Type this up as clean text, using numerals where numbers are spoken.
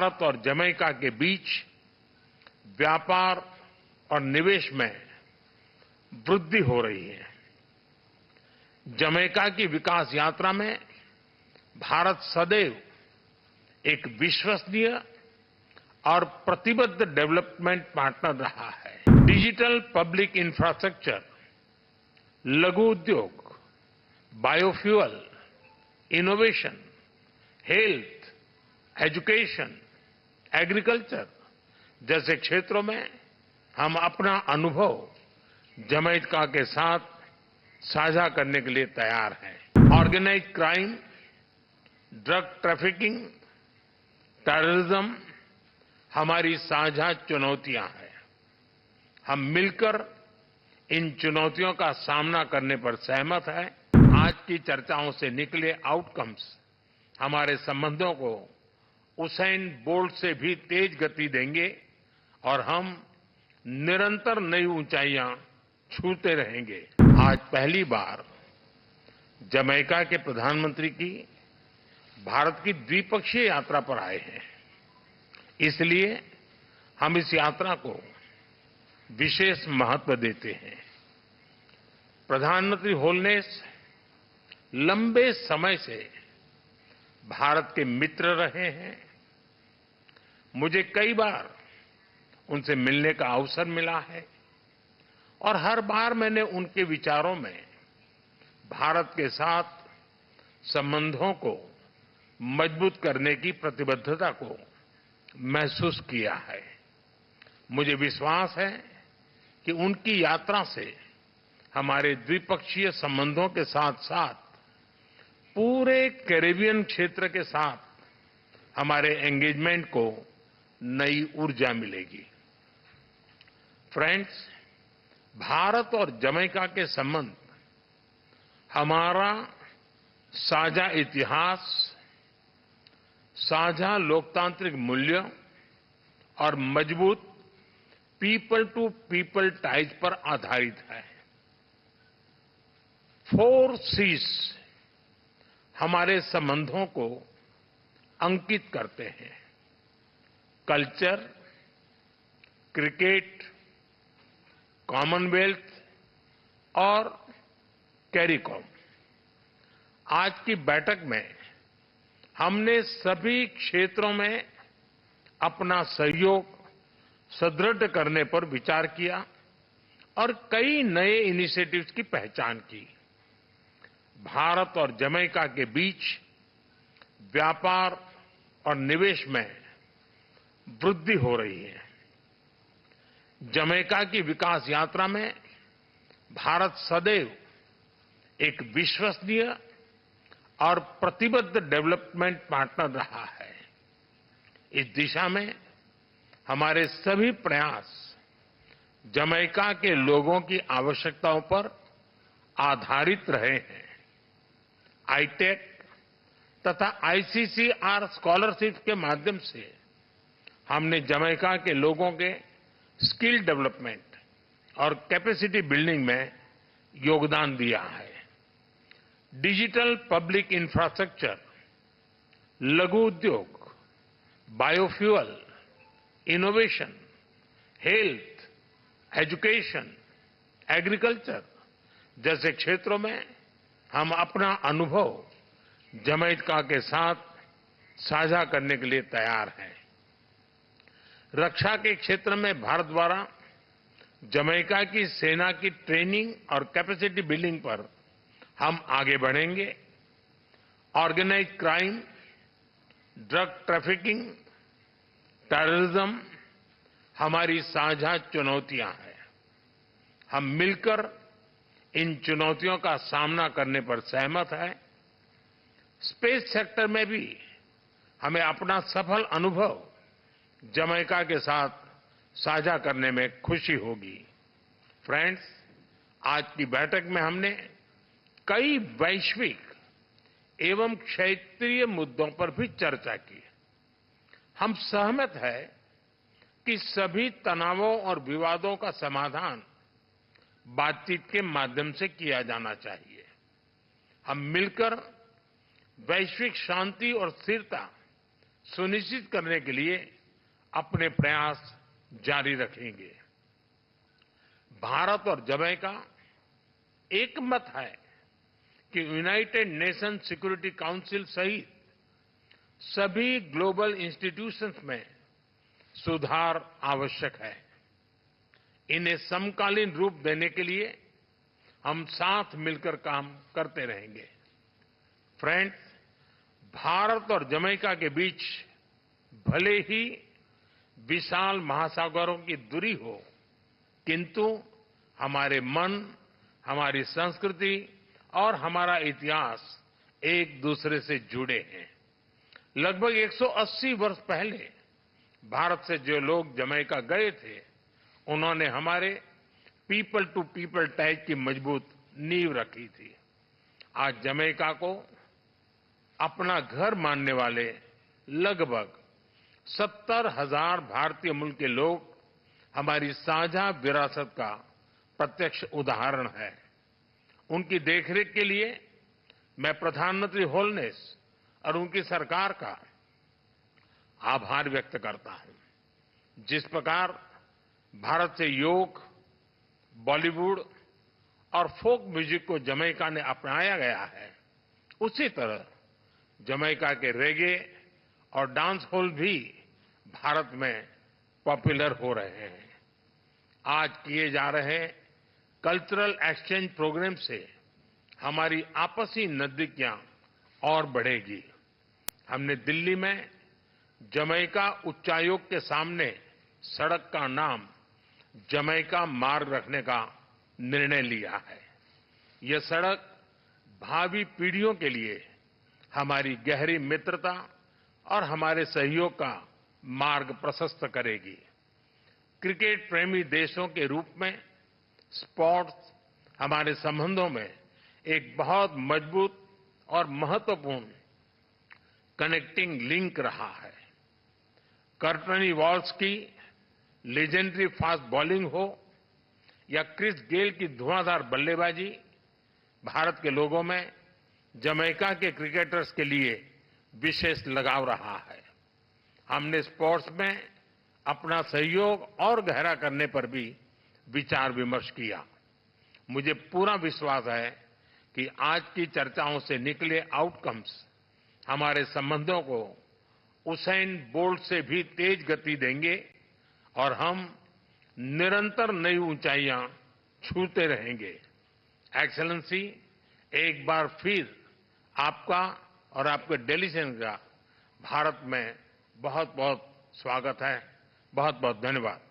भारत और जमैका के बीच व्यापार और निवेश में वृद्धि हो रही है। जमैका की विकास यात्रा में भारत सदैव एक विश्वसनीय और प्रतिबद्ध डेवलपमेंट पार्टनर रहा है। डिजिटल पब्लिक इंफ्रास्ट्रक्चर, लघु उद्योग, biofuel, innovation, health, education, agriculture जैसे क्षेत्रों में हम अपना अनुभव जमैका के साथ साझा करने के लिए तैयार हैं। Organised crime, drug trafficking, terrorism हमारी साझा चुनौतियां हैं। हम मिलकर इन चुनौतियों का सामना करने पर सहमत हैं। आज की चर्चाओं से निकले आउटकम्स हमारे संबंधों को उसेन बोल्ट से भी तेज गति देंगे और हम निरंतर नई ऊंचाइयां छूते रहेंगे। आज पहली बार जमैका के प्रधानमंत्री की भारत की द्विपक्षीय यात्रा पर आए हैं, इसलिए हम इस यात्रा को विशेष महत्व देते हैं। प्रधानमंत्री होलनेस लंबे समय से भारत के मित्र रहे हैं। मुझे कई बार उनसे मिलने का अवसर मिला है और हर बार मैंने उनके विचारों में भारत के साथ संबंधों को मजबूत करने की प्रतिबद्धता को महसूस किया है। मुझे विश्वास है कि उनकी यात्रा से हमारे द्विपक्षीय संबंधों के साथ साथ पूरे कैरेबियन क्षेत्र के साथ हमारे एंगेजमेंट को नई ऊर्जा मिलेगी। फ्रेंड्स, भारत और जमैका के संबंध हमारा साझा इतिहास, साझा लोकतांत्रिक मूल्य और मजबूत पीपल टू पीपल टाइज पर आधारित है। 4 C's हमारे संबंधों को अंकित करते हैं: कल्चर, क्रिकेट, कॉमनवेल्थ और कैरिकॉम। आज की बैठक में हमने सभी क्षेत्रों में अपना सहयोग सुदृढ़ करने पर विचार किया और कई नए इनिशिएटिव्स की पहचान की। भारत और जमैका के बीच व्यापार और निवेश में वृद्धि हो रही है। जमैका की विकास यात्रा में भारत सदैव एक विश्वसनीय और प्रतिबद्ध डेवलपमेंट पार्टनर रहा है। इस दिशा में हमारे सभी प्रयास जमैका के लोगों की आवश्यकताओं पर आधारित रहे हैं। आईटेक तथा आईसीसीआर स्कॉलरशिप के माध्यम से हमने जमैका के लोगों के स्किल डेवलपमेंट और कैपेसिटी बिल्डिंग में योगदान दिया है। डिजिटल पब्लिक इंफ्रास्ट्रक्चर, लघु उद्योग, biofuel, innovation, health, education, agriculture जैसे क्षेत्रों में हम अपना अनुभव जमैका के साथ साझा करने के लिए तैयार हैं। रक्षा के क्षेत्र में भारत द्वारा जमैका की सेना की ट्रेनिंग और कैपेसिटी बिल्डिंग पर हम आगे बढ़ेंगे। Organised crime, drug trafficking, terrorism हमारी साझा चुनौतियां हैं। हम मिलकर इन चुनौतियों का सामना करने पर सहमत हैं। स्पेस सेक्टर में भी हमें अपना सफल अनुभव जमैका के साथ साझा करने में खुशी होगी। फ्रेंड्स, आज की बैठक में हमने कई वैश्विक एवं क्षेत्रीय मुद्दों पर भी चर्चा की। हम सहमत हैं कि सभी तनावों और विवादों का समाधान बातचीत के माध्यम से किया जाना चाहिए। हम मिलकर वैश्विक शांति और स्थिरता सुनिश्चित करने के लिए अपने प्रयास जारी रखेंगे। भारत और जमैका एक मत है कि यूनाइटेड नेशन सिक्योरिटी काउंसिल सहित सभी ग्लोबल इंस्टीट्यूशंस में सुधार आवश्यक है। इन्हें समकालीन रूप देने के लिए हम साथ मिलकर काम करते रहेंगे। फ्रेंड्स, भारत और जमैका के बीच भले ही विशाल महासागरों की दूरी हो, किंतु हमारे मन, हमारी संस्कृति और हमारा इतिहास एक दूसरे से जुड़े हैं। लगभग 180 वर्ष पहले भारत से जो लोग जमैका गए थे, उन्होंने हमारे पीपल टू पीपल टैग की मजबूत नींव रखी थी। आज जमैका को अपना घर मानने वाले लगभग 70,000 भारतीय मूल के लोग हमारी साझा विरासत का प्रत्यक्ष उदाहरण है। उनकी देखरेख के लिए मैं प्रधानमंत्री होलनेस और उनकी सरकार का आभार व्यक्त करता हूं। जिस प्रकार भारत से योग, बॉलीवुड और फोक म्यूजिक को जमैका ने अपनाया गया है, उसी तरह जमैका के रेगे और डांस हॉल भी भारत में पॉपुलर हो रहे हैं। आज किए जा रहे कल्चरल एक्सचेंज प्रोग्राम से हमारी आपसी नजदीकियां और बढ़ेगी। हमने दिल्ली में जमैका उच्चायोग के सामने सड़क का नाम जमैका मार्ग रखने का निर्णय लिया है। यह सड़क भावी पीढ़ियों के लिए हमारी गहरी मित्रता और हमारे सहयोग का मार्ग प्रशस्त करेगी। क्रिकेट प्रेमी देशों के रूप में स्पोर्ट्स हमारे संबंधों में एक बहुत मजबूत और महत्वपूर्ण कनेक्टिंग लिंक रहा है। कर्टनी वॉल्स की लेजेंडरी फास्ट बॉलिंग हो या क्रिस गेल की धुआंधार बल्लेबाजी, भारत के लोगों में जमैका के क्रिकेटर्स के लिए विशेष लगाव रहा है। हमने स्पोर्ट्स में अपना सहयोग और गहरा करने पर भी विचार विमर्श किया। मुझे पूरा विश्वास है कि आज की चर्चाओं से निकले आउटकम्स हमारे संबंधों को उसेन बोल्ट से भी तेज गति देंगे और हम निरंतर नई ऊंचाइयां छूते रहेंगे। एक्सेलेंसी, एक बार फिर आपका और आपके डेलीगेशन का भारत में बहुत बहुत स्वागत है। बहुत बहुत धन्यवाद।